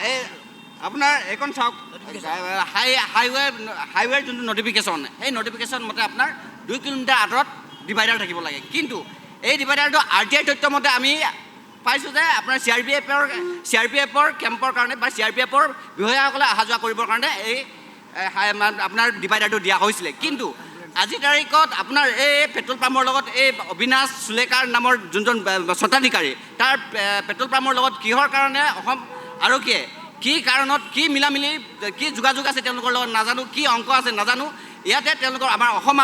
এই আপোনাৰ এইখন চাওক হাইৱেৰ যোনটো নটিফিকেশ্যন সেই নটিফিকেশ্যন মতে আপোনাৰ 2 কিলোমিটাৰ আঁতৰত ডিভাইডাৰ থাকিব লাগে কিন্তু এই ডিভাইডাৰটো RTI তথ্য মতে আমি পাইছোঁ যে আপোনাৰ CRPFৰ কেম্পৰ কাৰণে বা CRPFৰ বিষয়াসকলে অহা যোৱা কৰিবৰ কাৰণে এই আপোনাৰ ডিভাইডাৰটো দিয়া হৈছিলে কিন্তু আজিৰ তাৰিখত আপোনাৰ এই পেট্ৰল পাম্পৰ লগত এই অবিনাশ চুলেকাৰ নামৰ যোনজন স্বত্বাধিকাৰী তাৰ পেট্ৰল পাম্পৰ লগত কিহৰ কাৰণে অসম আৰক্ষীয়ে কি কাৰণত কি মিলামিলি কি যোগাযোগ আছে তেওঁলোকৰ লগত নাজানো কি অংক আছে নাজানো ইয়াতে তেওঁলোকৰ আমাৰ অসম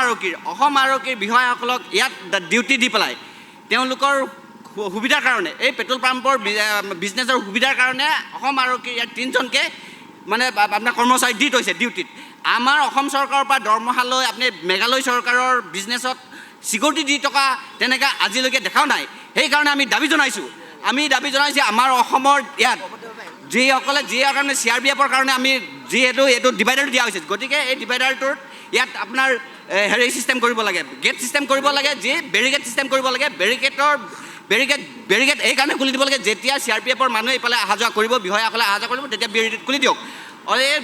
আৰক্ষীৰ বিষয়াসকলক ইয়াত ডিউটি দি পেলাই তেওঁলোকৰ সুবিধাৰ কাৰণে এই পেট্ৰল পাম্পৰ বিজনেছৰ সুবিধাৰ কাৰণে অসম আৰক্ষীৰ ইয়াত 3জনকে মানে আপোনাৰ কৰ্মচাৰী দি থৈছে ডিউটিত আমাৰ অসম চৰকাৰৰ পৰা দৰমহা লৈ আপুনি মেঘালয় চৰকাৰৰ বিজনেছত চিকিউৰিটি দি থকা তেনেকৈ আজিলৈকে দেখাও নাই সেইকাৰণে আমি দাবী জনাইছোঁ আমাৰ অসমৰ ইয়াত যিসকলে কাৰণে CRPFৰ কাৰণে আমি যিহেতু এইটো ডিভাইডাৰ দিয়া হৈছে গতিকে এই ডিভাইডাৰটোত ইয়াত আপোনাৰ হেৰি চিষ্টেম কৰিব লাগে গেট চিষ্টেম কৰিব লাগে যি বেৰিকেড চিষ্টেম কৰিব লাগে বেৰিকেড এই কাৰণে খুলি দিব লাগে যেতিয়া CRPFৰ মানুহে এইফালে অহা যোৱা কৰিব বিষয়াসকলে অহা যোৱা কৰিব তেতিয়া বেৰিকেড খুলি দিয়ক এই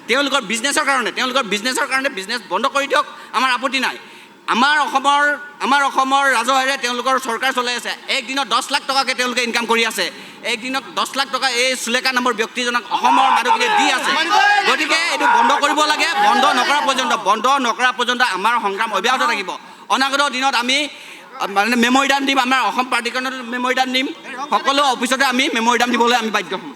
তেওঁলোকৰ বিজনেছৰ কাৰণে বিজনেছ বন্ধ কৰি দিয়ক আমাৰ আপত্তি নাই আমাৰ অসমৰ ৰাজহেৰে তেওঁলোকৰ চৰকাৰ চলাই আছে একদিনত 10 লাখ টকাকৈ তেওঁলোকে ইনকাম কৰি আছে একদিনত 10 লাখ টকা এই চুলেকা নামৰ ব্যক্তিজনক অসমৰ মানুহখিনিয়ে দি আছে গতিকে এইটো বন্ধ কৰিব লাগে বন্ধ নকৰা পৰ্যন্ত আমাৰ সংগ্ৰাম অব্যাহত থাকিব অনাগত দিনত আমি মানে মেমৰিডাম দিম আমাৰ অসম পাৰ্টিখনত মেমৰিডাম দিম সকলো অফিচতে আমি মেমৰিডাম দিবলৈ আমি বাধ্য হ'ম